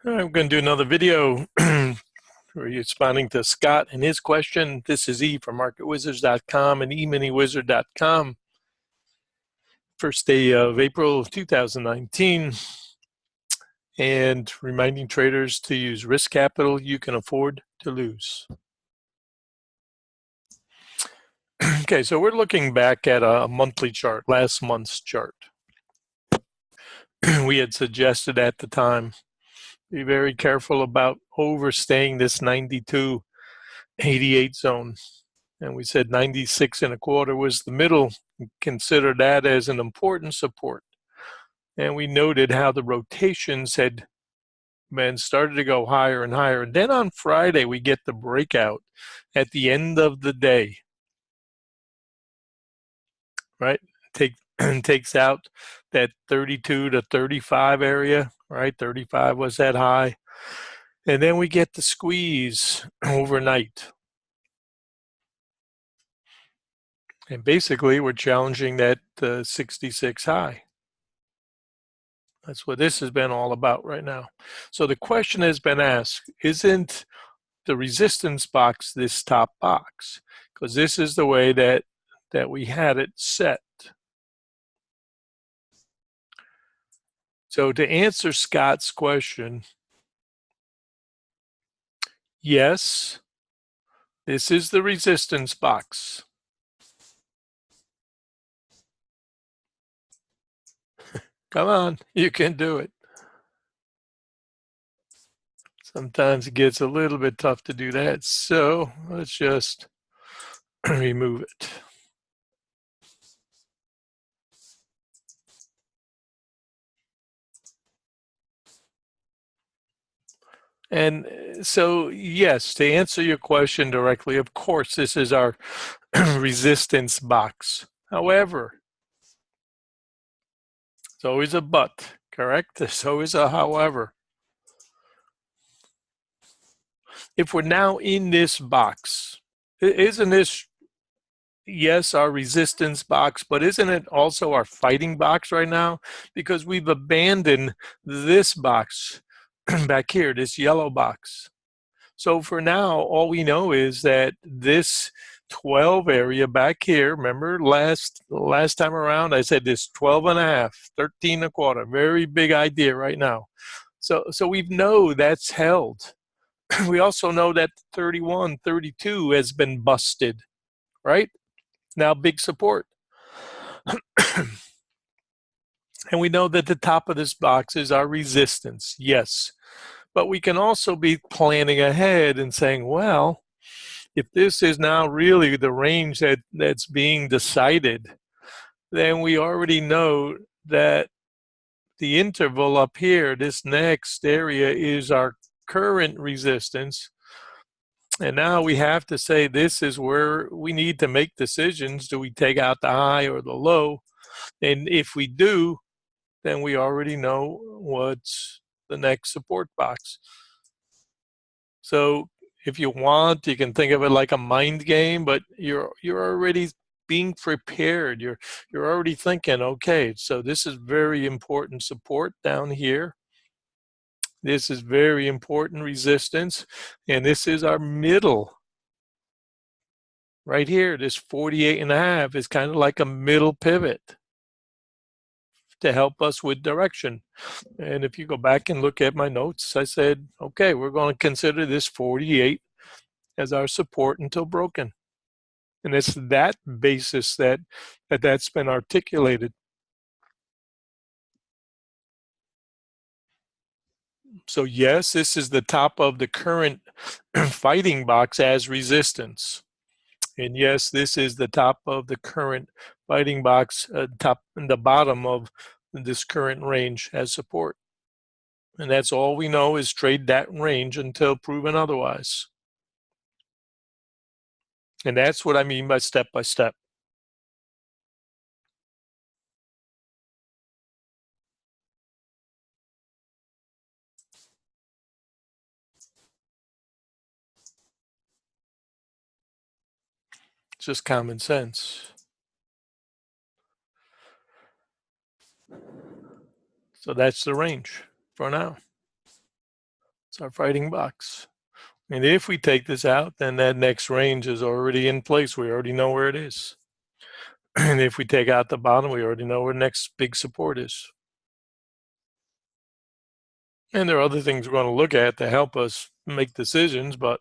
All right, we're going to do another video responding to Scott and his question. This is E from MarketWizards.com and eMiniWizard.com. First day of April 2019. And reminding traders to use risk capital you can afford to lose. Okay, so we're looking back at a monthly chart, last month's chart. We had suggested at the time, be very careful about overstaying this 92.88 zone. And we said 96.25 was the middle. Consider that as an important support. And we noted how the rotations had been started to go higher and higher. And then on Friday, we get the breakout at the end of the day, right? Takes out that 32 to 35 area, right? 35 was that high. And then we get the squeeze overnight. And basically, we're challenging that 66 high. That's what this has been all about right now. So the question has been asked, isn't the resistance box this top box? Because this is the way that we had it set. So to answer Scott's question, yes, this is the resistance box. Come on, you can do it. Sometimes it gets a little bit tough to do that. So let's just remove it. And so, yes, to answer your question directly, of course, this is our resistance box. However, it's always a but, correct? There's always a however. If we're now in this box, isn't this, yes, our resistance box, but isn't it also our fighting box right now? Because we've abandoned this box back here, this yellow box. So for now, all we know is that this 12 area back here, remember last time around, I said this 12 and a half, 13 and a quarter, very big idea right now. So we know that's held. We also know that 31, 32 has been busted, right? Now big support. And we know that the top of this box is our resistance, yes. But we can also be planning ahead and saying, well, if this is now really the range that's being decided, then we already know that the interval up here, this next area, is our current resistance. And now we have to say this is where we need to make decisions. Do we take out the high or the low? And if we do, then we already know what's the next support box. So if you want, you can think of it like a mind game, but you're already being prepared. You're already thinking, okay, so this is very important support down here. This is very important resistance, and this is our middle. Right here, this 48.5 is kind of like a middle pivot to help us with direction. And if you go back and look at my notes, I said, okay, we're going to consider this 48 as our support until broken. And it's that basis that's been articulated. So yes, this is the top of the current fighting box as resistance. And yes, this is the top of the current fighting box, top and the bottom of this current range as support. And that's all we know is trade that range until proven otherwise. And that's what I mean by step by step. It's just common sense. So that's the range for now. It's our fighting box. And if we take this out, then that next range is already in place. We already know where it is. And if we take out the bottom, we already know where the next big support is. And there are other things we're going to look at to help us make decisions, but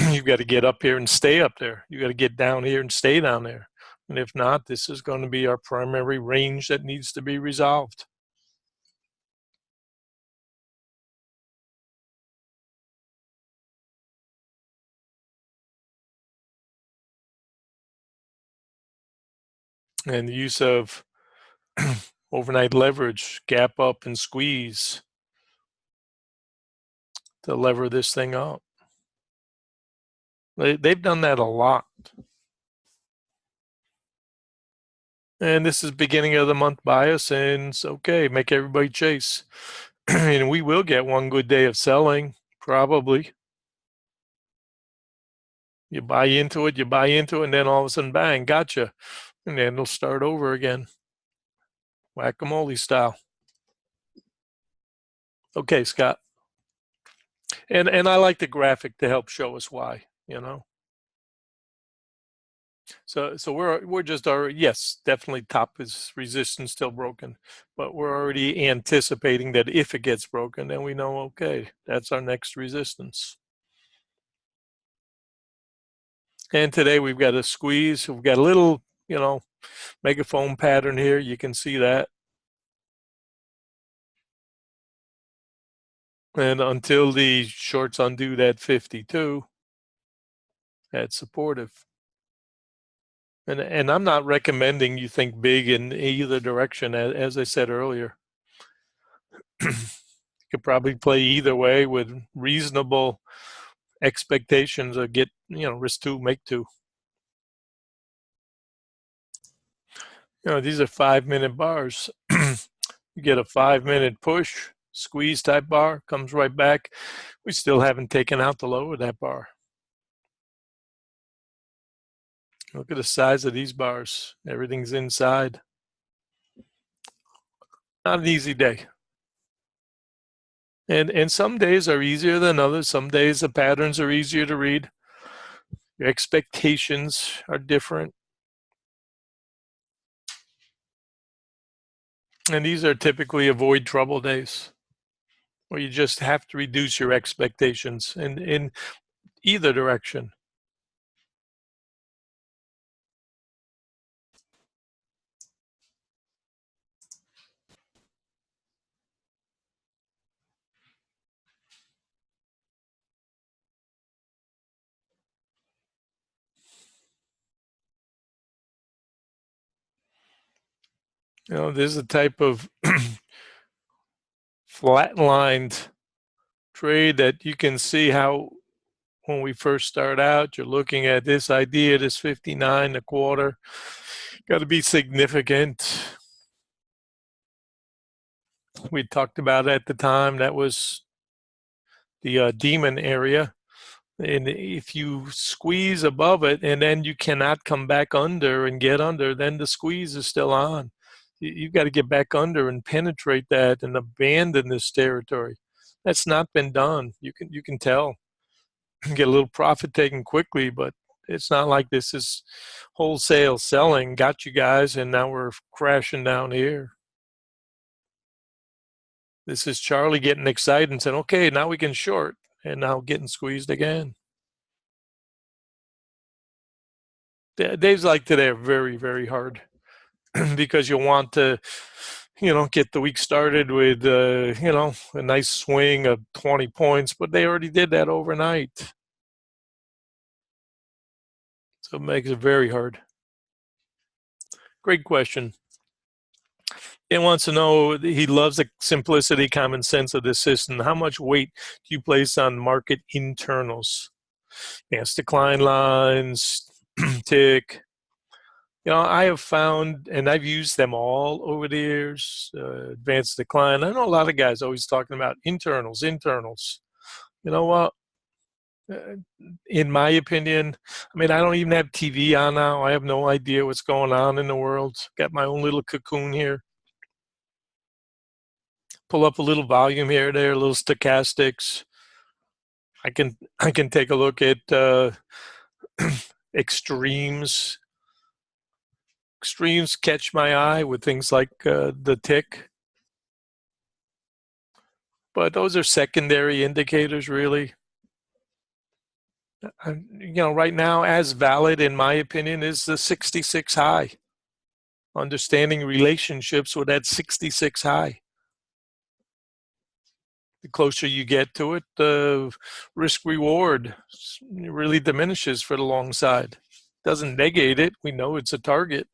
you've got to get up here and stay up there. You got to get down here and stay down there. And if not, this is going to be our primary range that needs to be resolved. And the use of overnight leverage, gap up and squeeze to lever this thing up. They've done that a lot. And this is beginning of the month bias, and it's okay, make everybody chase. And we will get one good day of selling, probably. You buy into it, and then all of a sudden, bang, gotcha. And then it'll start over again. Whack-a-mole style. Okay, Scott. And I like the graphic to help show us why, you know. So we're just already, yes, definitely top is resistance still broken, but we're already anticipating that if it gets broken, then we know, okay, that's our next resistance. And today we've got a squeeze. We've got a little, you know, megaphone pattern here. You can see that. And until the shorts undo that 52, that's supportive. And I'm not recommending you think big in either direction. As I said earlier, you could probably play either way with reasonable expectations of get, you know, risk two, make two. You know, these are 5-minute bars. You get a 5-minute push, squeeze type bar, comes right back. We still haven't taken out the low of that bar. Look at the size of these bars. Everything's inside. Not an easy day. And some days are easier than others. Some days the patterns are easier to read. Your expectations are different. And these are typically avoid trouble days, where you just have to reduce your expectations in either direction. You know, there's a type of flatlined trade that you can see how when we first start out, you're looking at this idea, this 59 a quarter, got to be significant. We talked about at the time that was the demon area. And if you squeeze above it and then you cannot come back under and get under, then the squeeze is still on. You've got to get back under and penetrate that and abandon this territory. That's not been done. You can tell. Get a little profit taken quickly, but it's not like this is wholesale selling. Got you guys, and now we're crashing down here. This is Charlie getting excited and saying, okay, now we can short, and now getting squeezed again. Days like today are very, very hard because you want to, you know, get the week started with, you know, a nice swing of 20 points, but they already did that overnight. So it makes it very hard. Great question. He wants to know, he loves the simplicity, common sense of this system. How much weight do you place on market internals? Yes, decline lines, tick. You know, I have found, and I've used them all over the years, advanced decline. I know a lot of guys always talking about internals. You know what? In my opinion, I mean, I don't even have TV on now. I have no idea what's going on in the world. Got my own little cocoon here. Pull up a little volume here, there, little stochastics. I can take a look at extremes. Extremes catch my eye with things like the tick, but those are secondary indicators, really. Right now, as valid in my opinion is the 66 high. Understanding relationships with that 66 high. The closer you get to it, the risk reward really diminishes for the long side. Doesn't negate it. We know it's a target.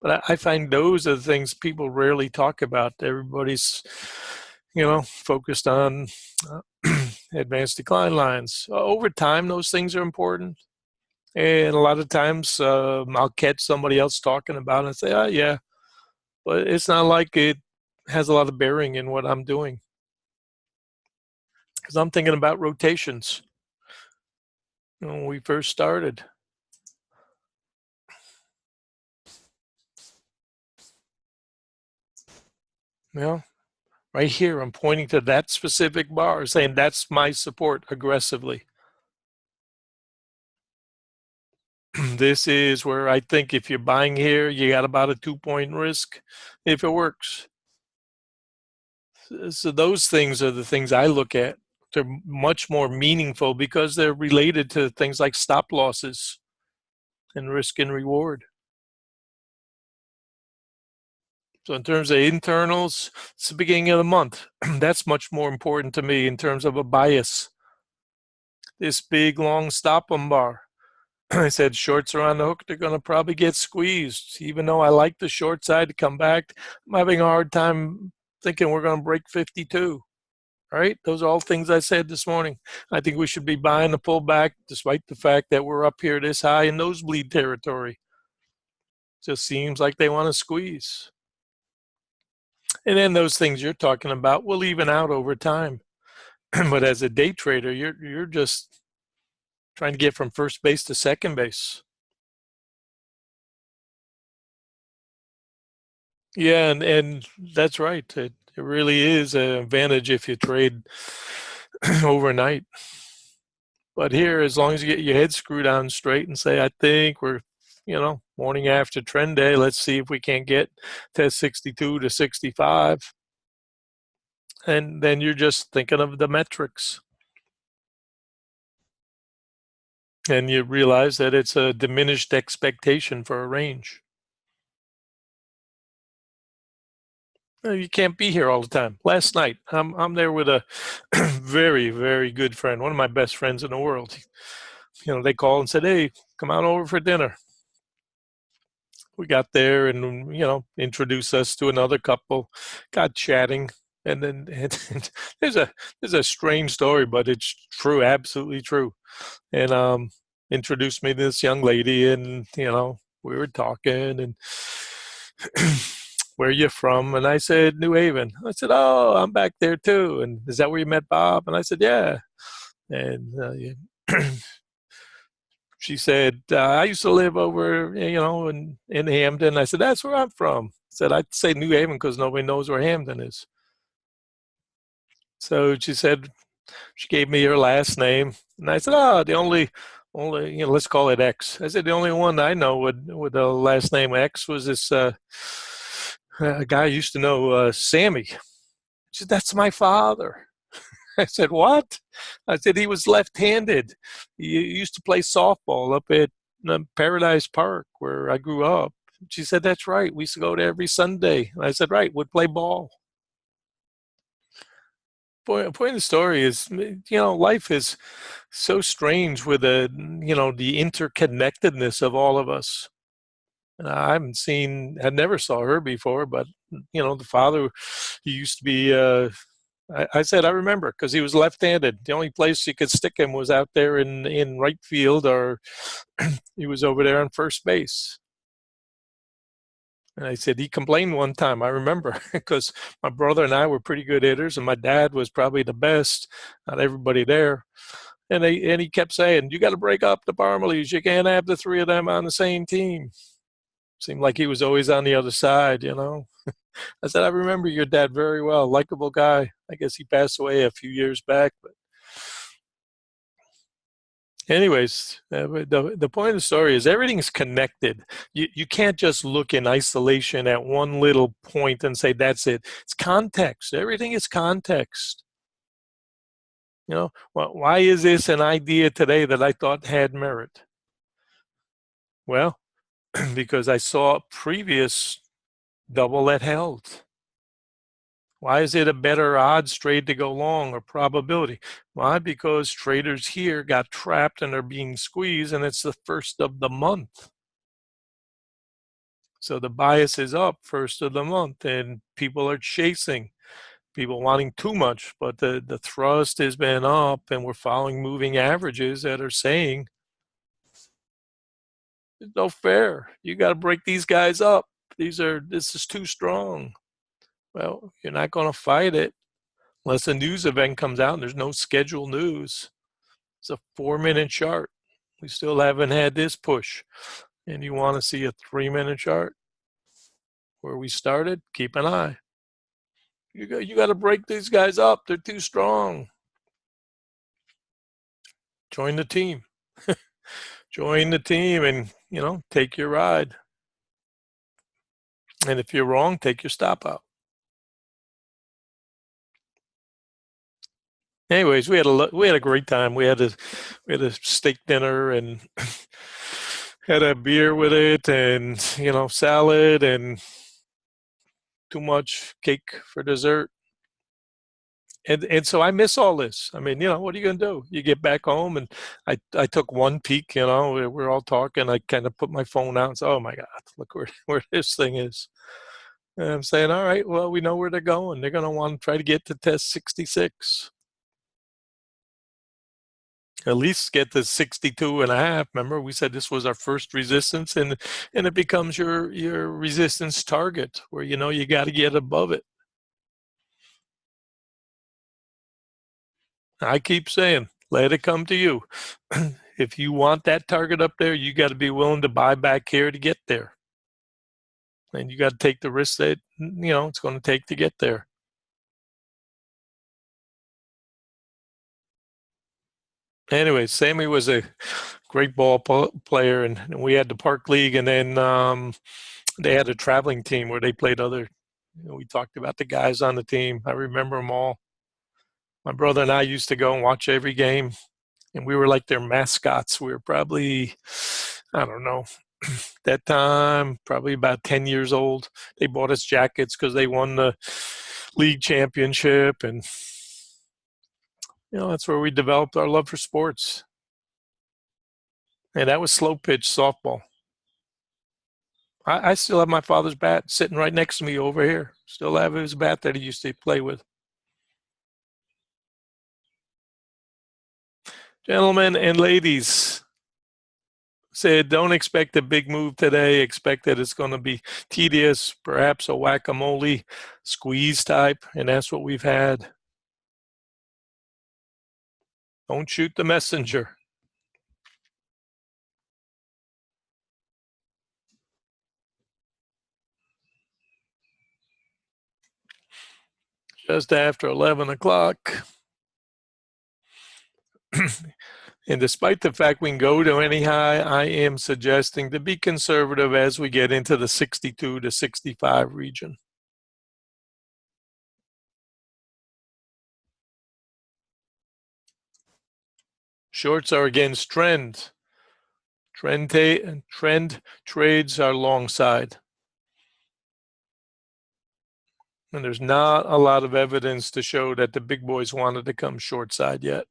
But I find those are the things people rarely talk about. Everybody's, focused on advanced decline lines. Over time, those things are important. And a lot of times I'll catch somebody else talking about it and say, oh, yeah, but it's not like it has a lot of bearing in what I'm doing. Because I'm thinking about rotations when we first started. Right here, I'm pointing to that specific bar, saying that's my support aggressively. This is where I think if you're buying here, you got about a 2-point risk if it works. So those things are the things I look at. They're much more meaningful because they're related to things like stop losses and risk and reward. So in terms of internals, it's the beginning of the month. That's much more important to me in terms of a bias. This big, long stop on bar. I said shorts are on the hook. They're going to probably get squeezed. Even though I like the short side to come back, I'm having a hard time thinking we're going to break 52. All right. Those are all things I said this morning. I think we should be buying the pullback despite the fact that we're up here this high in nosebleed territory. Just seems like they want to squeeze. And then those things you're talking about will even out over time. But as a day trader, you're just trying to get from first base to second base. Yeah, and that's right. It really is an advantage if you trade overnight. But here, as long as you get your head screwed on straight and say, I think we're, morning after trend day, let's see if we can't get to 62 to 65. And then you're just thinking of the metrics. And you realize that it's a diminished expectation for a range. You can't be here all the time. Last night, I'm there with a very, very good friend, one of my best friends in the world. They called and said, "Hey, come on over for dinner." We got there and introduced us to another couple, got chatting, and then there's a strange story, but it's true, absolutely true. And introduced me to this young lady, and we were talking and. Where are you from? And I said, New Haven. I said, oh, I'm back there too. And is that where you met Bob? And I said, yeah. And she said, I used to live over, in Hamden. I said, that's where I'm from. I said, I'd say New Haven because nobody knows where Hamden is. So she said, she gave me her last name. And I said, oh, the only, let's call it X. I said, the only one I know with the last name X was this a guy I used to know, Sammy. She said, that's my father. I said, what? I said, he was left-handed. He used to play softball up at Paradise Park where I grew up. She said, that's right. We used to go there every Sunday. And I said, right, would play ball. Point of the story is, life is so strange with the interconnectedness of all of us. I never saw her before, but the father, he used to be. I said I remember because he was left-handed. The only place you could stick him was out there in right field, or he was over there on first base. And I said he complained one time. I remember because my brother and I were pretty good hitters, and my dad was probably the best. Not everybody there. And he kept saying, "You got to break up the Parmalees. You can't have the three of them on the same team." Seemed like he was always on the other side, I said, I remember your dad very well. Likable guy. I guess he passed away a few years back. But anyways, the point of the story is everything's connected. You can't just look in isolation at one little point and say that's it. It's context. Everything is context. Why is this an idea today that I thought had merit? Well, because I saw a previous double that held. Why is it a better odds trade to go long or probability? Why? Because traders here got trapped and are being squeezed, and it's the first of the month. So the bias is up first of the month, and people are chasing, people wanting too much, but the thrust has been up, and we're following moving averages that are saying it's no fair. You got to break these guys up. This is too strong. Well, you're not going to fight it unless a news event comes out and there's no scheduled news. It's a 4-minute chart. We still haven't had this push. And you want to see a 3-minute chart where we started? Keep an eye. You got to break these guys up. They're too strong. Join the team. Join the team and, take your ride. And if you're wrong, take your stop out. Anyways, we had a great time. We had a steak dinner and had a beer with it, and salad and too much cake for dessert. And so I miss all this. I mean, what are you gonna do? You get back home, and I took one peek. We're all talking. I kind of put my phone out and said, "Oh my God, look where this thing is." And I'm saying, "All right, well, we know where they're going. They're gonna want to try to get to test 66." At least get to 62 and a half. Remember, we said this was our first resistance, and it becomes your resistance target where you got to get above it. I keep saying, let it come to you. If you want that target up there, you got to be willing to buy back here to get there. And you got to take the risk that it's going to take to get there. Anyway, Sammy was a great ball player, and we had the Park League, and then they had a traveling team where they played other. We talked about the guys on the team. I remember them all. My brother and I used to go and watch every game, and we were like their mascots. We were probably, I don't know, that time, probably about 10 years old. They bought us jackets because they won the league championship, and that's where we developed our love for sports. And that was slow pitch softball. I still have my father's bat sitting right next to me over here. Still have his bat that he used to play with. Gentlemen and ladies, said don't expect a big move today. Expect that it's going to be tedious, perhaps a whack-a-mole squeeze type, and that's what we've had. Don't shoot the messenger. Just after 11 o'clock. And despite the fact we can go to any high, I am suggesting to be conservative as we get into the 62 to 65 region. Shorts are against trend. Trend trades are long side. And there's not a lot of evidence to show that the big boys wanted to come short side yet.